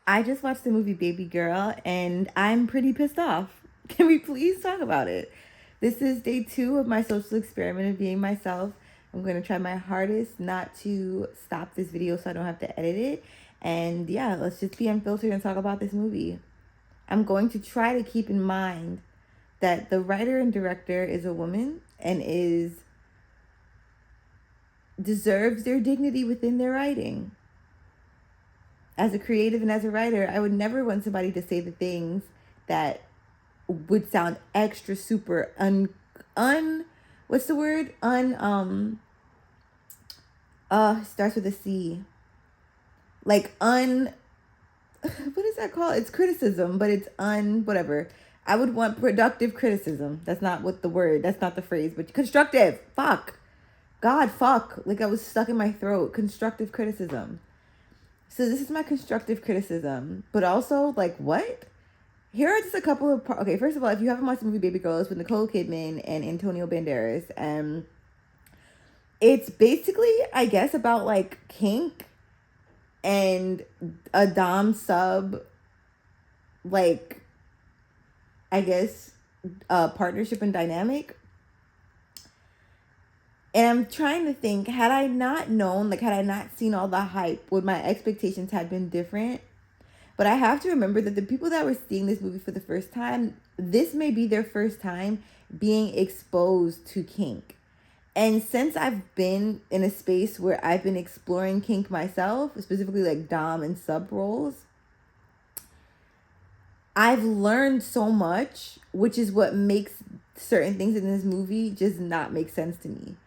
I just watched the movie Babygirl and I'm pretty pissed off. Can we please talk about it? This is day 2 of my social experiment of being myself. I'm going to try my hardest not to stop this video so I don't have to edit it. And yeah, let's just be unfiltered and talk about this movie. I'm going to try to keep in mind that the writer and director is a woman and deserves their dignity within their writing. As a creative and as a writer, I would never want somebody to say the things that would sound extra super what's the word? Starts with a C. Like what is that called? It's criticism, but it's whatever. I would want productive criticism. That's not the phrase, but constructive. Fuck. God, fuck. Like I was stuck in my throat. Constructive criticism. So this is my constructive criticism, but also like what? Here are just a couple of okay. First of all, if you haven't watched the movie Babygirl, it's with Nicole Kidman and Antonio Banderas, and it's basically, I guess, about like kink and a dom sub, like I guess, partnership and dynamic. And I'm trying to think, had I not known, like, had I not seen all the hype, would my expectations have been different? But I have to remember that the people that were seeing this movie for the first time, this may be their first time being exposed to kink. And since I've been in a space where I've been exploring kink myself, specifically like dom and sub roles, I've learned so much, which is what makes certain things in this movie just not make sense to me.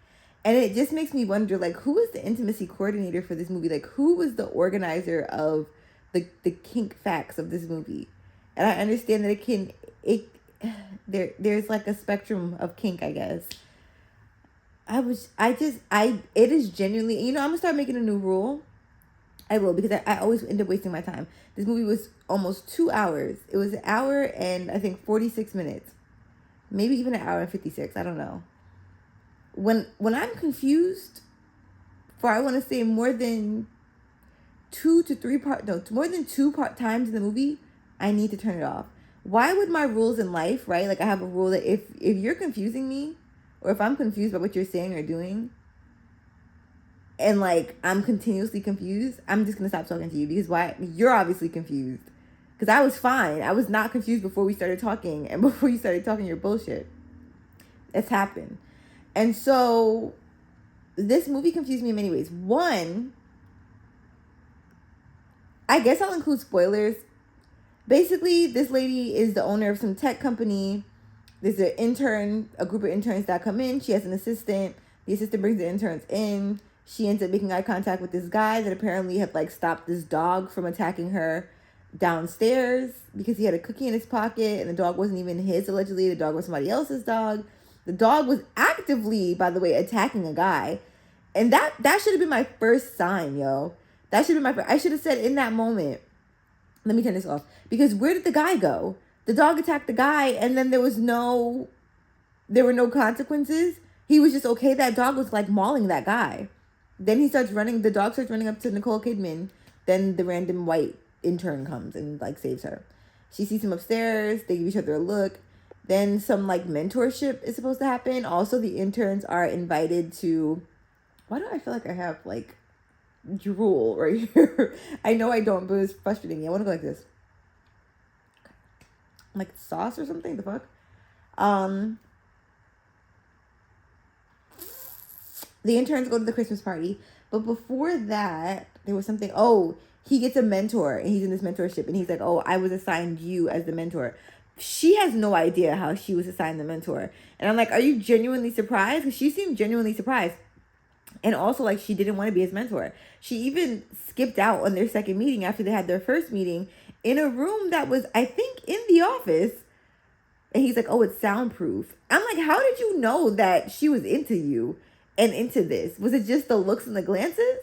And it just makes me wonder, like, who was the intimacy coordinator for this movie? Like, who was the organizer of the kink facts of this movie? And I understand that there's like a spectrum of kink, I guess. It is genuinely, I'm gonna start making a new rule. I will, because I always end up wasting my time. This movie was almost 2 hours. It was an hour and I think 46 minutes. Maybe even an hour and 56. I don't know. When I'm confused for, I want to say more than more than two times in the movie, I need to turn it off. Why would my rules in life, right? Like I have a rule that if you're confusing me, or if I'm confused by what you're saying or doing, and like I'm continuously confused, I'm just gonna stop talking to you, because why? You're obviously confused. Because I was fine. I was not confused before we started talking, and before you started talking your bullshit. It's happened. And so this movie confused me in many ways. One, I guess I'll include spoilers. Basically, this lady is the owner of some tech company. There's a group of interns that come in. She has an assistant. The assistant brings the interns in. She ends up making eye contact with this guy that apparently had like stopped this dog from attacking her downstairs because he had a cookie in his pocket, and the dog wasn't even his, allegedly. The dog was somebody else's dog. The dog was actively, by the way, attacking a guy. And that should have been my first sign, yo. That should have been my first. I should have said in that moment, let me turn this off. Because where did the guy go? The dog attacked the guy, and then there were no consequences. He was just okay. That dog was like mauling that guy. Then the dog starts running up to Nicole Kidman. Then the random white intern comes and like saves her. She sees him upstairs. They give each other a look. Then some like mentorship is supposed to happen. Also, the interns are invited to, why do I feel like I have like drool right here? I know I don't, but it's frustrating me. I want to go like this. Like sauce or something? The fuck? The interns go to the Christmas party. But before that, there was something. Oh, he gets a mentor and he's in this mentorship. And he's like, oh, I was assigned you as the mentor. She has no idea how she was assigned the mentor. And I'm like, are you genuinely surprised? Because she seemed genuinely surprised. And also, like, she didn't want to be his mentor. She even skipped out on their second meeting after they had their first meeting in a room that was, I think, in the office. And he's like, oh, it's soundproof. I'm like, how did you know that she was into you and into this? Was it just the looks and the glances?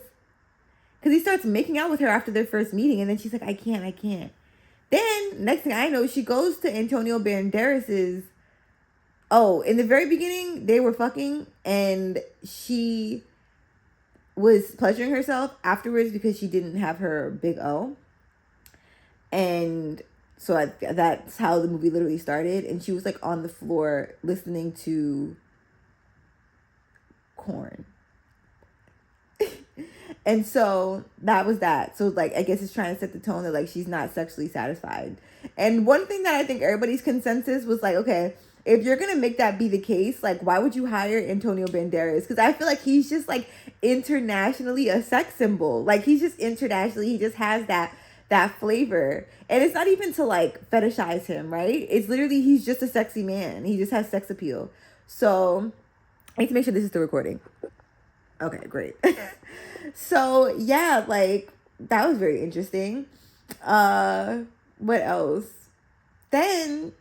Because he starts making out with her after their first meeting. And then she's like, I can't. Then, next thing I know, she goes to Antonio Banderas's. Oh, in the very beginning, they were fucking, and she was pleasuring herself afterwards because she didn't have her big O. And so that's how the movie literally started. And she was like on the floor listening to Korn. And so that was that. So like, I guess it's trying to set the tone that like she's not sexually satisfied. And one thing that I think everybody's consensus was like, okay, if you're gonna make that be the case, like why would you hire Antonio Banderas? Because I feel like he's just like internationally a sex symbol. Like he's just internationally, he just has that flavor. And it's not even to like fetishize him, right? It's literally, he's just a sexy man. He just has sex appeal. So I need to make sure this is the recording. Okay, great. So yeah, like that was very interesting. What else? Then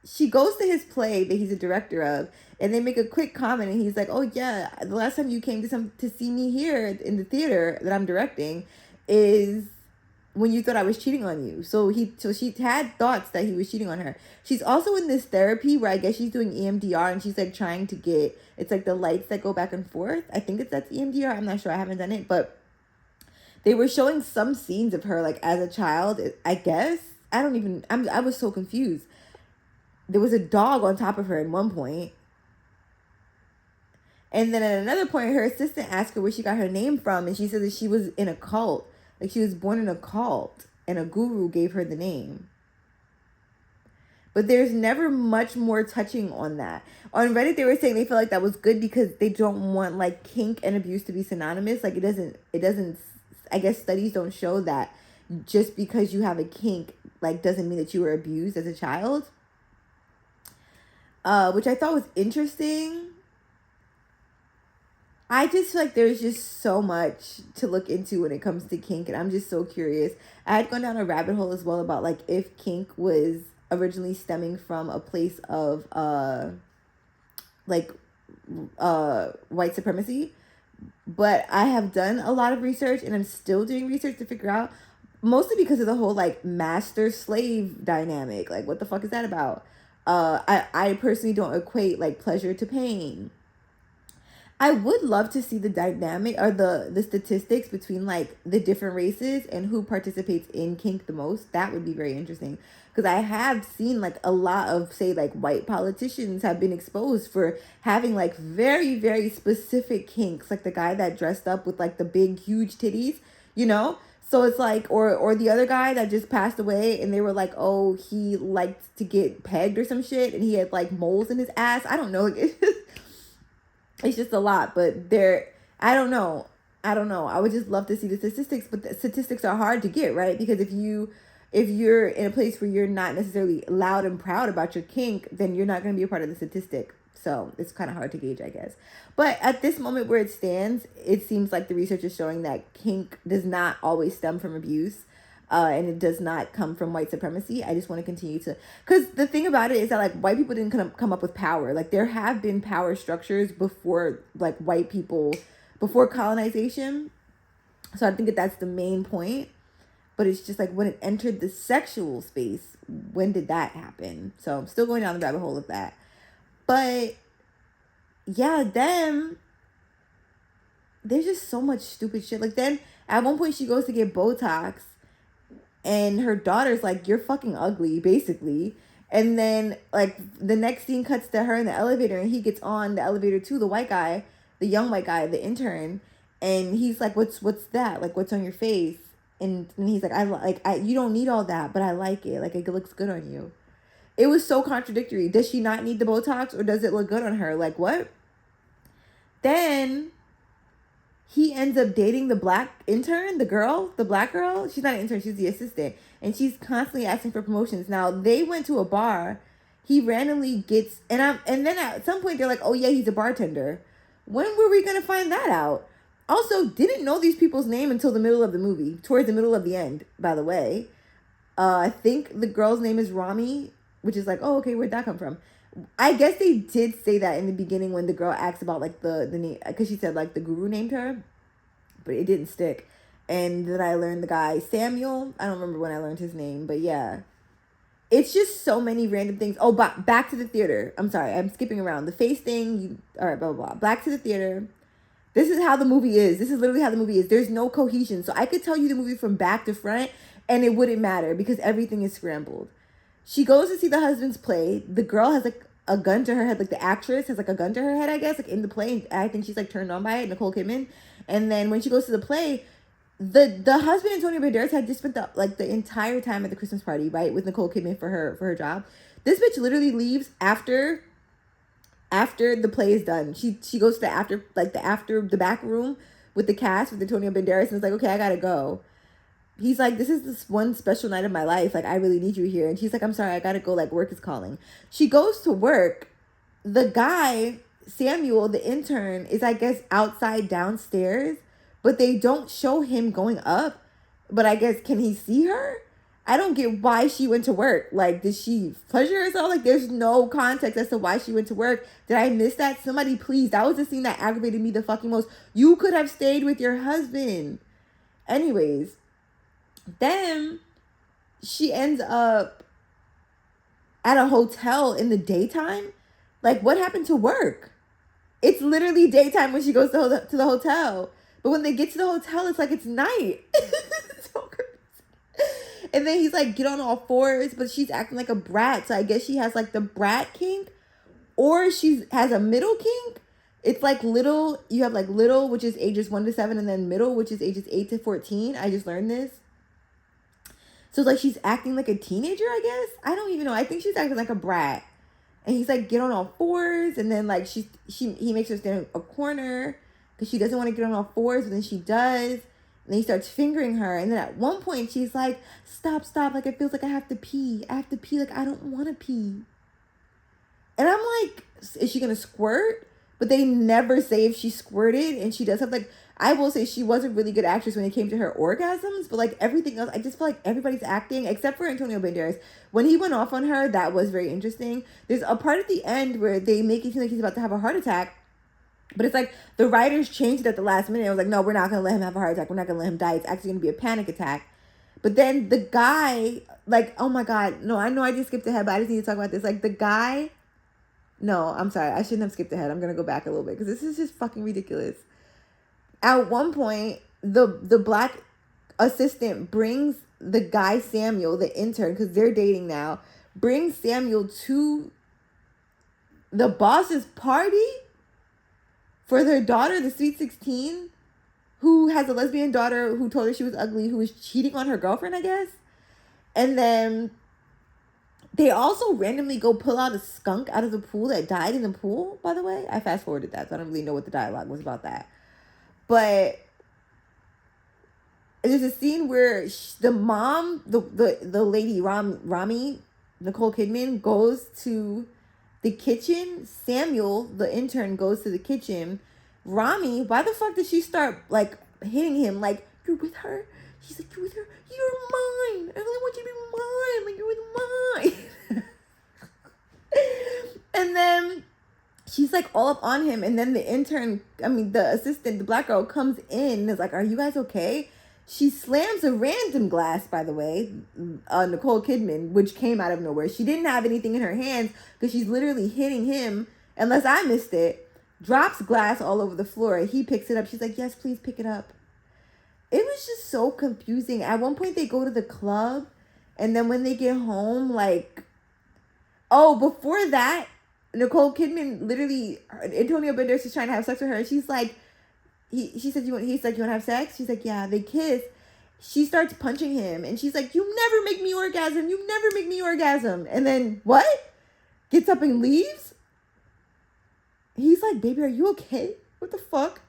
she goes to his play that he's a director of, and they make a quick comment, and he's like, "Oh yeah, the last time you came to see me here in the theater that I'm directing is when you thought I was cheating on you." So she had thoughts that he was cheating on her. She's also in this therapy where I guess she's doing EMDR, and she's like trying to get, it's like the lights that go back and forth. I think that's EMDR. I'm not sure. I haven't done it, but they were showing some scenes of her like as a child. I guess I was so confused. There was a dog on top of her at one point. And then at another point, her assistant asked her where she got her name from, and she said that she was in a cult. Like she was born in a cult, and a guru gave her the name. But there's never much more touching on that. On Reddit, they were saying they feel like that was good because they don't want like kink and abuse to be synonymous. Like it doesn't, I guess studies don't show that just because you have a kink, like doesn't mean that you were abused as a child. Which I thought was interesting. I just feel like there's just so much to look into when it comes to kink, and I'm just so curious. I had gone down a rabbit hole as well about like if kink was originally stemming from a place of white supremacy, but I have done a lot of research, and I'm still doing research to figure out, mostly because of the whole like master slave dynamic. Like what the fuck is that about? I personally don't equate like pleasure to pain. I would love to see the dynamic or the statistics between like the different races and who participates in kink the most. That would be very interesting, because I have seen like a lot of, say, like white politicians have been exposed for having like very, very specific kinks, like the guy that dressed up with like the big huge titties, you know? So it's like, or the other guy that just passed away, and they were like, oh, he liked to get pegged or some shit, and he had like moles in his ass. I don't know. It's just a lot, but I don't know. I would just love to see the statistics, but the statistics are hard to get, right? Because if you're in a place where you're not necessarily loud and proud about your kink, then you're not going to be a part of the statistic. So it's kind of hard to gauge, I guess. But at this moment where it stands, it seems like the research is showing that kink does not always stem from abuse. And it does not come from white supremacy. I just want to continue to, because the thing about it is that like white people didn't come up with power. Like there have been power structures before like white people, before colonization. So I think that's the main point. But it's just like when it entered the sexual space, when did that happen? So I'm still going down the rabbit hole of that. But yeah, there's just so much stupid shit. Like then at one point she goes to get Botox, and her daughter's like, you're fucking ugly, basically. And then, like, the next scene cuts to her in the elevator, and he gets on the elevator too, the white guy, the young white guy, the intern. And he's like, what's that? Like, what's on your face? And he's like, you don't need all that, but I like it. Like, it looks good on you. It was so contradictory. Does she not need the Botox, or does it look good on her? Like, what? Then he ends up dating the black intern, the black girl. She's not an intern, she's the assistant. And she's constantly asking for promotions. Now, they went to a bar. He randomly gets, and then at some point they're like, oh yeah, he's a bartender. When were we going to find that out? Also, didn't know these people's name until the middle of the movie. Towards the middle of the end, by the way. I think the girl's name is Rami, which is like, oh, okay, where'd that come from? I guess they did say that in the beginning when the girl asked about like the name, because she said like the guru named her, but it didn't stick. And then I learned the guy Samuel. I don't remember when I learned his name, but yeah, it's just so many random things. Oh, but back to the theater. I'm sorry, I'm skipping around the face thing. All right, blah blah blah. Back to the theater. This is how the movie is. This is literally how the movie is. There's no cohesion. So I could tell you the movie from back to front and it wouldn't matter because everything is scrambled. She goes to see the husband's play. The girl has like a gun to her head. Like the actress has like a gun to her head, I guess, like in the play. And I think she's like turned on by it, Nicole Kidman. And then when she goes to the play, the husband, Antonio Banderas, had just spent the entire time at the Christmas party, right, with Nicole Kidman for her job. This bitch literally leaves after the play is done. She goes to the back room with the cast with Antonio Banderas and is like, okay, I gotta go. He's like, this is this one special night of my life. Like, I really need you here. And she's like, I'm sorry, I gotta go. Like, work is calling. She goes to work. The guy, Samuel, the intern, is, I guess, outside downstairs. But they don't show him going up. But I guess, can he see her? I don't get why she went to work. Like, did she pleasure herself? Like, there's no context as to why she went to work. Did I miss that? Somebody, please. That was the scene that aggravated me the fucking most. You could have stayed with your husband. Anyways, then she ends up at a hotel in the daytime. Like, what happened to work? It's literally daytime when she goes to the hotel. But when they get to the hotel, it's like it's night. It's so crazy. And then he's like, get on all fours, but she's acting like a brat. So I guess she has like the brat kink, or she has a middle kink. It's like little, you have like little, which is ages 1 to 7, and then middle, which is ages 8 to 14. I just learned this. So it's like she's acting like a teenager, I guess. I don't even know. I think she's acting like a brat. And he's like, get on all fours. And then like he makes her stand in a corner because she doesn't want to get on all fours, but then she does. And then he starts fingering her. And then at one point, she's like, stop. Like, it feels like I have to pee. Like, I don't want to pee. And I'm like, is she going to squirt? But they never say if she squirted. And she does have, like, I will say she was a really good actress when it came to her orgasms. But, like, everything else, I just feel like everybody's acting, except for Antonio Banderas. When he went off on her, that was very interesting. There's a part at the end where they make it seem like he's about to have a heart attack. But it's like the writers changed it at the last minute. I was like, no, we're not going to let him have a heart attack. We're not going to let him die. It's actually going to be a panic attack. But then the guy, like, oh my God. No, I know I just skipped ahead, but I just need to talk about this. Like the guy, no, I'm sorry. I shouldn't have skipped ahead. I'm going to go back a little bit because this is just fucking ridiculous. At one point, the black assistant brings the guy, Samuel, the intern, because they're dating now, brings Samuel to the boss's party for their daughter, the Sweet 16, who has a lesbian daughter who told her she was ugly, who was cheating on her girlfriend, I guess. And then they also randomly go pull out a skunk out of the pool that died in the pool, by the way. I fast forwarded that, so I don't really know what the dialogue was about that. But there's a scene where the mom, the lady, Rami, Nicole Kidman, goes to the kitchen. Samuel, the intern, goes to the kitchen. Rami, why the fuck did she start, like, hitting him? Like, you're with her? She's like, you're with her? You're mine. I really want you to be mine. Like, you're with mine. And then she's, like, all up on him. And then the intern, the assistant, the black girl, comes in and is like, are you guys okay? She slams a random glass, by the way, Nicole Kidman, which came out of nowhere. She didn't have anything in her hands because she's literally hitting him, unless I missed it, drops glass all over the floor. He picks it up. She's like, yes, please pick it up. It was just so confusing. At one point, they go to the club, and then when they get home, like, oh, before that, Nicole Kidman, literally, Antonio Banderas is trying to have sex with her. She's like, he said, you want to have sex? She's like, yeah, they kiss. She starts punching him and she's like, you never make me orgasm. You never make me orgasm. And then what? Gets up and leaves? He's like, baby, are you okay? What the fuck?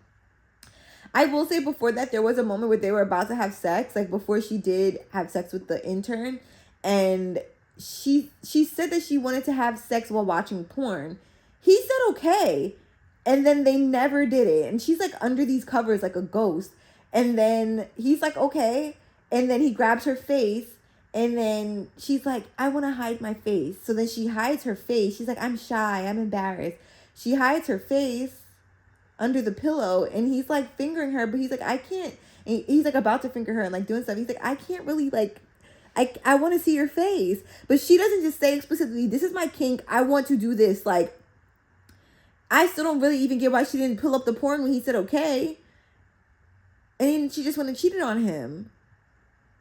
I will say before that, there was a moment where they were about to have sex, like before she did have sex with the intern. And she said that she wanted to have sex while watching porn. He said, okay. And then they never did it. And she's like under these covers like a ghost. And then he's like, okay. And then he grabs her face. And then she's like, I want to hide my face. So then she hides her face. She's like, I'm shy. I'm embarrassed. She hides her face under the pillow. And he's like fingering her. But he's like, I can't. And he's like about to finger her and like doing stuff. He's like, I can't really like. I want to see your face. But she doesn't just say explicitly, this is my kink. I want to do this. Like, I still don't really even get why she didn't pull up the porn when he said okay. And she just went and cheated on him.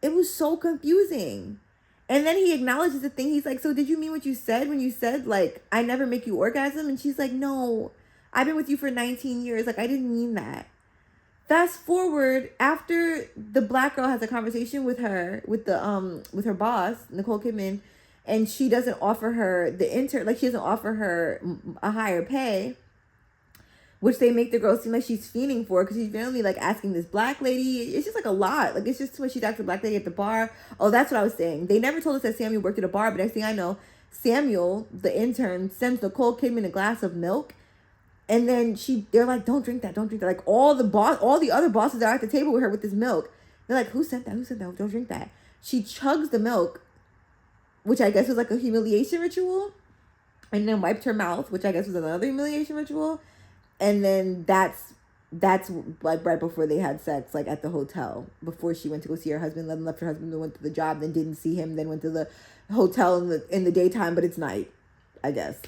It was so confusing. And then he acknowledges the thing. He's like, so did you mean what you said when you said, like, I never make you orgasm? And she's like, no, I've been with you for 19 years. Like, I didn't mean that. Fast forward, after the black girl has a conversation with her, with her boss, Nicole Kidman, and she doesn't offer her the intern, like she doesn't offer her a higher pay, which they make the girl seem like she's fiending for, because she's randomly like asking this black lady. It's just like a lot. Like, it's just too much. She's asking the black lady at the bar. Oh, that's what I was saying. They never told us that Samuel worked at a bar, but next thing I know, Samuel, the intern, sends Nicole Kidman a glass of milk. And then they're like, don't drink that, don't drink that. Like, all the other bosses that are at the table with her with this milk, they're like, who sent that? Who sent that? Don't drink that. She chugs the milk, which I guess was like a humiliation ritual, and then wiped her mouth, which I guess was another humiliation ritual. And then that's like right before they had sex, like at the hotel, before she went to go see her husband, then left her husband, then went to the job, then didn't see him, then went to the hotel in the daytime, but it's night, I guess.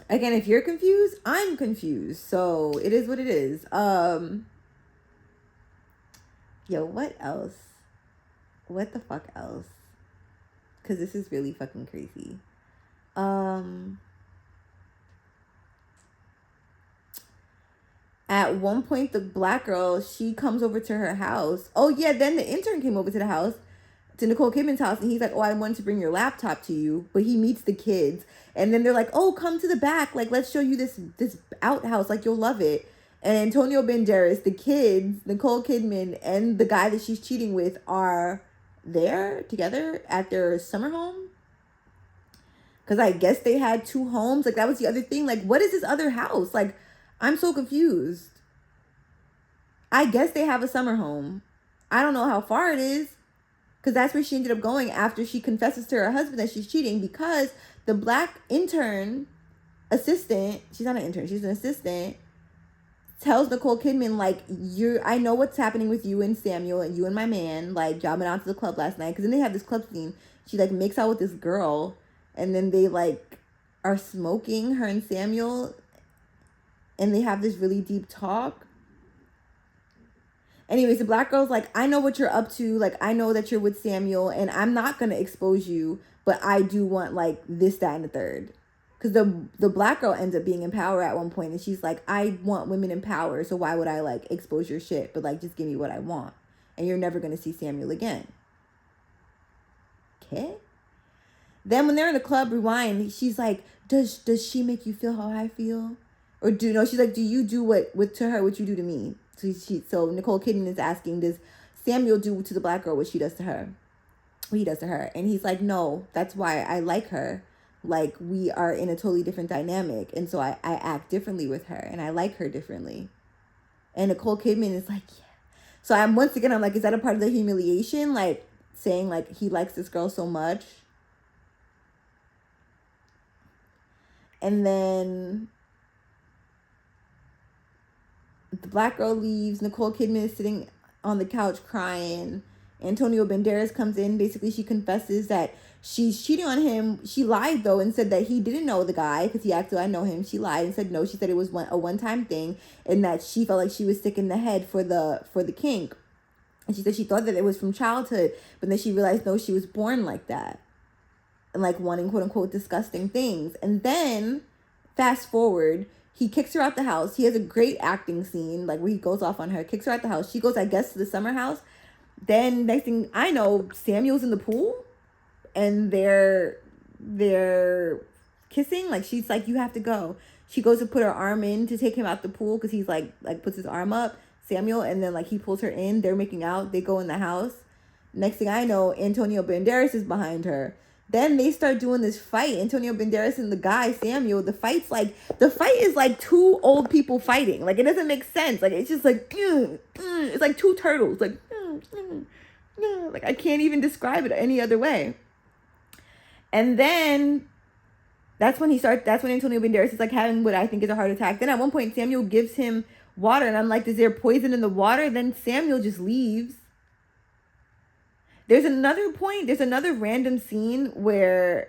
Again, if you're confused, I'm confused. So it is what it is. Yo, what else? What the fuck else? Because this is really fucking crazy. At one point, the black girl, she comes over to her house. Oh, yeah, then the intern came over to the house, to Nicole Kidman's house, and he's like, oh, I wanted to bring your laptop to you. But he meets the kids, and then they're like, oh, come to the back. Like, let's show you this outhouse. Like, you'll love it. And Antonio Banderas, the kids, Nicole Kidman, and the guy that she's cheating with are there together at their summer home. Because I guess they had two homes. Like, that was the other thing. Like, what is this other house? Like, I'm so confused. I guess they have a summer home. I don't know how far it is, because that's where she ended up going after she confesses to her husband that she's cheating, because the black intern assistant, she's not an intern, she's an assistant, tells Nicole Kidman, like, I know what's happening with you and Samuel and you and my man, like, y'all been out to the club last night. Because then they have this club scene. She, like, makes out with this girl, and then they, like, are smoking, her and Samuel, and they have this really deep talk. Anyways, the black girl's like, I know what you're up to. Like, I know that you're with Samuel, and I'm not going to expose you, but I do want, like, this, that, and the third. Because the black girl ends up being in power at one point, and she's like, I want women in power, so why would I, like, expose your shit? But, like, just give me what I want. And you're never going to see Samuel again. Okay? Then when they're in the club, rewind, she's like, does she make you feel how I feel? Or she's like, do you do to her what you do to me? So Nicole Kidman is asking, does Samuel do to the black girl what she does to her? What he does to her? And he's like, no, that's why I like her. Like, we are in a totally different dynamic. And so I act differently with her, and I like her differently. And Nicole Kidman is like, yeah. So I'm like, is that a part of the humiliation? Like, saying, like, he likes this girl so much. And then the black girl leaves. Nicole Kidman is sitting on the couch crying. Antonio Banderas comes in. Basically, she confesses that she's cheating on him. She lied, though, and said that he didn't know the guy, because he asked, do I know him? She lied and said no. She said it was a one-time thing, and that she felt like she was sick in the head for the kink. And she said she thought that it was from childhood, but then she realized, no, she was born like that. And, like, wanting, quote-unquote, disgusting things. And then, fast forward, he kicks her out the house. He has a great acting scene, like, where he goes off on her, kicks her out the house. She goes, I guess, to the summer house. Then, next thing I know, Samuel's in the pool, and they're kissing. Like, she's like, you have to go. She goes to put her arm in to take him out the pool, because he's, like, puts his arm up, Samuel, and then, like, he pulls her in. They're making out. They go in the house. Next thing I know, Antonio Banderas is behind her. Then they start doing this fight. Antonio Banderas and the guy, Samuel, the fight is like two old people fighting. Like, it doesn't make sense. Like, it's just like, it's like two turtles. Like, like, I can't even describe it any other way. And then that's when Antonio Banderas is, like, having what I think is a heart attack. Then at one point, Samuel gives him water, and I'm like, is there poison in the water? Then Samuel just leaves. There's another random scene where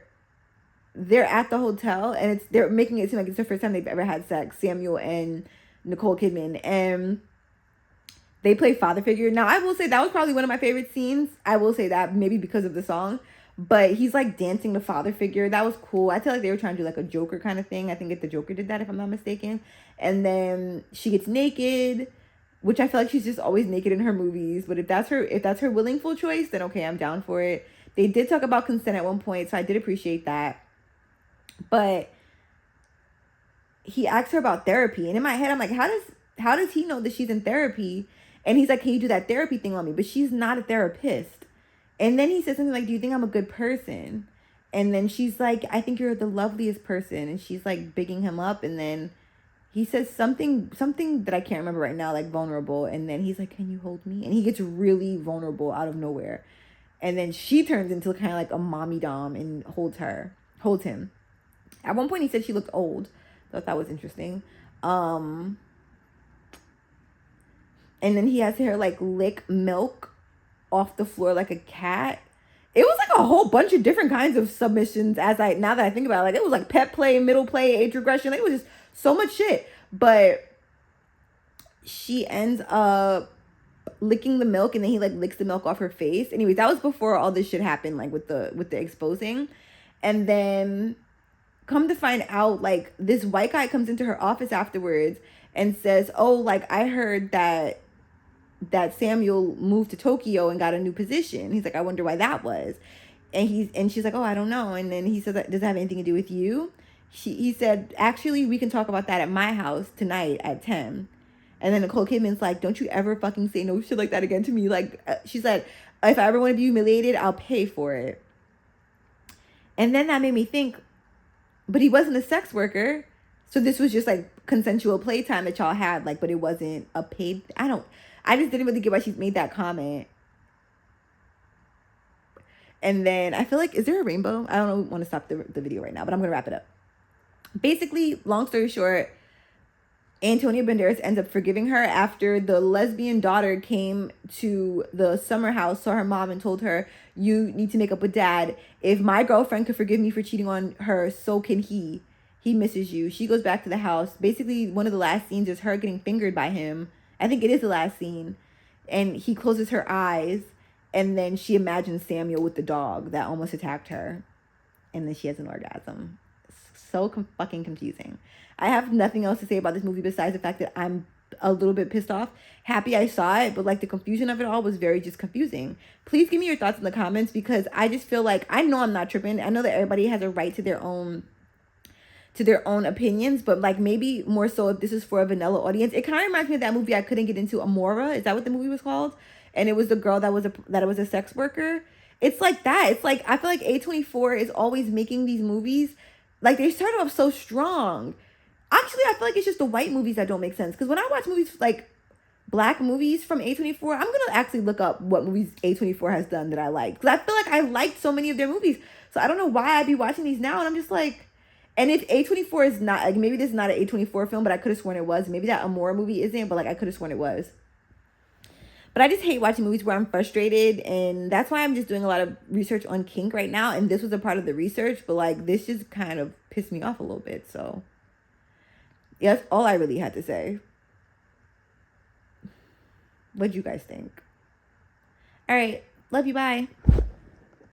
they're at the hotel, and they're making it seem like it's the first time they've ever had sex, Samuel and Nicole Kidman, and they play father figure. Now, I will say that was probably one of my favorite scenes. I will say that, maybe because of the song. But he's like dancing the father figure. That was cool. I feel like they were trying to do like a Joker kind of thing. I think the Joker did that, if I'm not mistaken. And then she gets naked, which I feel like she's just always naked in her movies. But if that's her willingful choice, then okay, I'm down for it. They did talk about consent at one point, so I did appreciate that. But he asked her about therapy, and in my head, I'm like, how does he know that she's in therapy? And he's like, can you do that therapy thing on me? But she's not a therapist. And then he says something like, do you think I'm a good person? And then she's like, I think you're the loveliest person. And she's like bigging him up. And then he says something that I can't remember right now, like vulnerable. And then he's like, can you hold me? And he gets really vulnerable out of nowhere. And then she turns into kind of like a mommy dom and holds him. At one point he said she looked old. Thought that was interesting. And then he has her like lick milk off the floor like a cat. It was like a whole bunch of different kinds of submissions. Now that I think about it, like it was like pet play, middle play, age regression. Like, it was just so much shit. But she ends up licking the milk, and then he like licks the milk off her face. Anyways, that was before all this shit happened, like with the exposing. And then come to find out, like, this white guy comes into her office afterwards and says, oh, like, I heard that Samuel moved to Tokyo and got a new position. He's like, I wonder why that was. And she's like, oh, I don't know. And then he says, does it have anything to do with you? He said, actually, we can talk about that at my house tonight at 10. And then Nicole Kidman's like, don't you ever fucking say no shit like that again to me. Like, she said, if I ever want to be humiliated, I'll pay for it. And then that made me think, but he wasn't a sex worker. So this was just like consensual playtime that y'all had. Like, but it wasn't a paid. I just didn't really get why she made that comment. And then I feel like, is there a rainbow? I don't want to stop the video right now, but I'm going to wrap it up. Basically, long story short, Antonio Banderas ends up forgiving her after the lesbian daughter came to the summer house, saw her mom, and told her, you need to make up with dad. If my girlfriend could forgive me for cheating on her, so can he. He misses you. She goes back to the house. Basically, one of the last scenes is her getting fingered by him. I think it is the last scene. And he closes her eyes, and then she imagines Samuel with the dog that almost attacked her. And then she has an orgasm. So fucking confusing. I have nothing else to say about this movie besides the fact that I'm a little bit pissed off. Happy I saw it, but like the confusion of it all was very just confusing. Please give me your thoughts in the comments, because I just feel like, I know I'm not tripping. I know that everybody has a right to their own opinions, but like maybe more so if this is for a vanilla audience. It kind of reminds me of that movie I couldn't get into, Amora. Is that what the movie was called? And it was the girl that was a sex worker. It's like that. It's like, I feel like A24 is always making these movies, like they started off so strong. Actually, I feel like it's just the white movies that don't make sense. Because when I watch movies like black movies from A24, I'm going to actually look up what movies A24 has done that I like. Because I feel like I liked so many of their movies. So I don't know why I'd be watching these now. And I'm just like, and if A24 is not, like, maybe this is not an A24 film, but I could have sworn it was. Maybe that Amora movie isn't, but like I could have sworn it was. But I just hate watching movies where I'm frustrated. And that's why I'm just doing a lot of research on kink right now. And this was a part of the research. But like, this just kind of pissed me off a little bit. So yeah, that's all I really had to say. What do you guys think? All right. Love you. Bye.